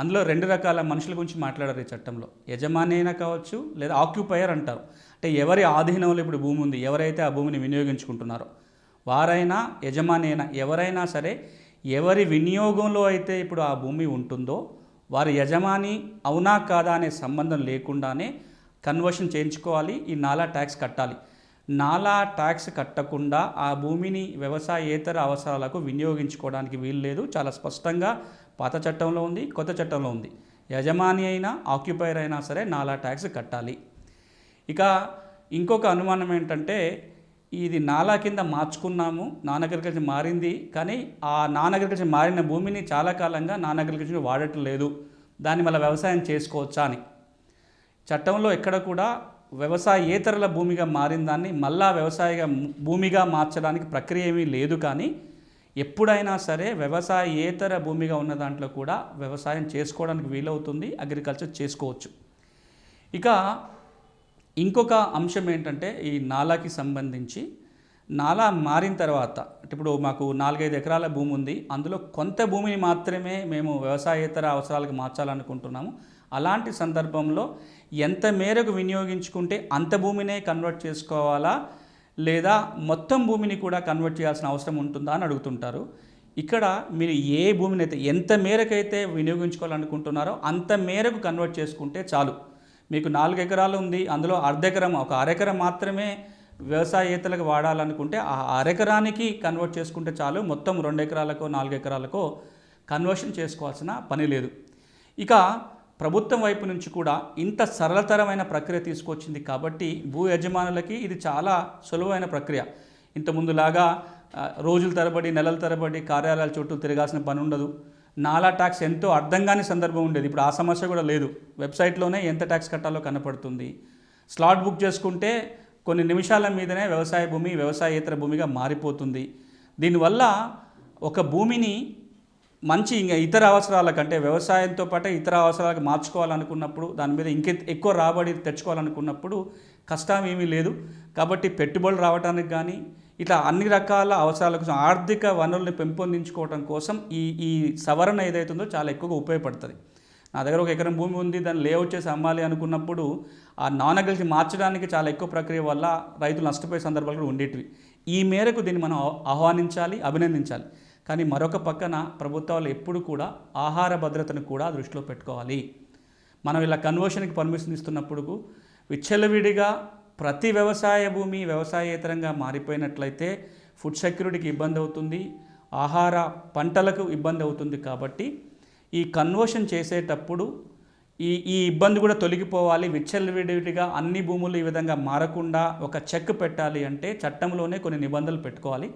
అందులో 2 రకాల మనుషుల గురించి మాట్లాడారు ఈ చట్టంలో. యజమాని అయినా కావచ్చు, లేదా ఆక్యుపైయర్ అంటారు. అంటే ఎవరి ఆధీనంలో ఇప్పుడు భూమి ఉంది, ఎవరైతే ఆ భూమిని వినియోగించుకుంటున్నారో వారైనా, యజమాని అయినా, ఎవరైనా సరే ఎవరి వినియోగంలో అయితే ఇప్పుడు ఆ భూమి ఉంటుందో వారి యజమాని అవునా కాదా అనే సంబంధం లేకుండానే కన్వర్షన్ చేయించుకోవాలి, ఈ నాలా ట్యాక్స్ కట్టాలి. నాలా ట్యాక్స్ కట్టకుండా ఆ భూమిని వ్యవసాయేతర అవసరాలకు వినియోగించుకోవడానికి వీలు లేదు. చాలా స్పష్టంగా పాత చట్టంలో ఉంది, కొత్త చట్టంలో ఉంది. యజమాని అయినా, ఆక్యుపైర్ అయినా సరే నాలా ట్యాక్స్ కట్టాలి. ఇక ఇంకొక అనుమానం ఏంటంటే, ఇది నాలా కింద మార్చుకున్నాము, నాన్ అగ్రికల్చర్ మారింది, కానీ ఆ నాన్ అగ్రికల్చర్ మారిన భూమిని చాలా కాలంగా నాన్ అగ్రికల్చర్ వాడటం లేదు, దాన్ని మళ్ళీ వ్యవసాయం చేసుకోవచ్చా అని. చట్టంలో ఎక్కడ కూడా వ్యవసాయేతరుల భూమిగా మారిన దాన్ని మళ్ళా వ్యవసాయ భూమిగా మార్చడానికి ప్రక్రియ ఏమీ లేదు. కానీ ఎప్పుడైనా సరే వ్యవసాయేతర భూమిగా ఉన్న దాంట్లో కూడా వ్యవసాయం చేసుకోవడానికి వీలవుతుంది, అగ్రికల్చర్ చేసుకోవచ్చు. ఇక ఇంకొక అంశం ఏంటంటే, ఈ నాలాకి సంబంధించి నాలా మారిన తర్వాత ఇప్పుడు మాకు 4-5 ఎకరాల భూమి ఉంది, అందులో కొంత భూమిని మాత్రమే మేము వ్యవసాయేతర అవసరాలకు మార్చాలనుకుంటున్నాము. అలాంటి సందర్భంలో ఎంత మేరకు వినియోగించుకుంటే అంత భూమినే కన్వర్ట్ చేసుకోవాలా, లేదా మొత్తం భూమిని కూడా కన్వర్ట్ చేయాల్సిన అవసరం ఉంటుందా అని అడుగుతుంటారు. ఇక్కడ మీరు ఏ భూమిని అయితే ఎంత మేరకైతే వినియోగించుకోవాలనుకుంటున్నారో అంత మేరకు కన్వర్ట్ చేసుకుంటే చాలు. మీకు 4 ఎకరాలు ఉంది, అందులో అర్ధెకరం, ఒక అరెకరం మాత్రమే వ్యవసాయేతలకు వాడాలనుకుంటే ఆ అరెకరానికి కన్వర్ట్ చేసుకుంటే చాలు. మొత్తం 2 ఎకరాలకో 4 ఎకరాలకో కన్వర్షన్ చేసుకోవాల్సిన పని లేదు. ఇక ప్రభుత్వం వైపు నుంచి కూడా ఇంత సరళతరమైన ప్రక్రియ తీసుకొచ్చింది కాబట్టి భూ యజమానులకి ఇది చాలా సులువైన ప్రక్రియ. ఇంతకుముందులాగా రోజుల తరబడి, నెలల తరబడి కార్యాలయాల చుట్టూ తిరగాల్సిన పని ఉండదు. నాలా ట్యాక్స్ ఎంతో అర్థం కాని సందర్భం ఉండేది, ఇప్పుడు ఆ సమస్య కూడా లేదు. వెబ్సైట్లోనే ఎంత ట్యాక్స్ కట్టాలో కనపడుతుంది. స్లాట్ బుక్ చేసుకుంటే కొన్ని నిమిషాల మీదనే వ్యవసాయ భూమి వ్యవసాయేతర భూమిగా మారిపోతుంది. దీనివల్ల ఒక భూమిని మంచి ఇంకా ఇతర అవసరాలకంటే వ్యవసాయంతో పాటు ఇతర అవసరాలకు మార్చుకోవాలనుకున్నప్పుడు, దాని మీద ఎక్కువ రాబడి తెచ్చుకోవాలనుకున్నప్పుడు కష్టం ఏమీ లేదు. కాబట్టి పెట్టుబడులు రావడానికి కానీ ఇట్లా అన్ని రకాల అవసరాల కోసం, ఆర్థిక వనరుల్ని పెంపొందించుకోవడం కోసం ఈ సవరణ ఏదైతుందో చాలా ఎక్కువగా ఉపయోగపడుతుంది. నా దగ్గర 1 ఎకరం భూమి ఉంది, దాన్ని లేఅవుట్ చేసి అమ్మాలి అనుకున్నప్పుడు ఆ నాన్ అగ్రికల్చర్ మార్చడానికి చాలా ఎక్కువ ప్రక్రియ వల్ల రైతులు నష్టపోయే సందర్భాలు కూడా ఉండేటివి. ఈ మేరకు దీన్ని మనం ఆహ్వానించాలి, అభినందించాలి. కానీ మరొక పక్కన ప్రభుత్వాలు ఎప్పుడు కూడా ఆహార భద్రతను కూడా దృష్టిలో పెట్టుకోవాలి. మనం ఇలా కన్వర్షన్కి పర్మిషన్ ఇస్తున్నప్పుడు విచ్చలవిడిగా ప్రతి వ్యవసాయ భూమి వ్యవసాయేతరంగా మారిపోయినట్లయితే ఫుడ్ సెక్యూరిటీకి ఇబ్బంది అవుతుంది, ఆహార పంటలకు ఇబ్బంది అవుతుంది. కాబట్టి ఈ కన్వర్షన్ చేసేటప్పుడు ఈ ఇబ్బంది కూడా తొలగిపోవాలి. విచ్చలవిడిగా అన్ని భూములు ఈ విధంగా మారకుండా ఒక చెక్ పెట్టాలి అంటే చట్టంలోనే కొన్ని నిబంధనలు పెట్టుకోవాలి.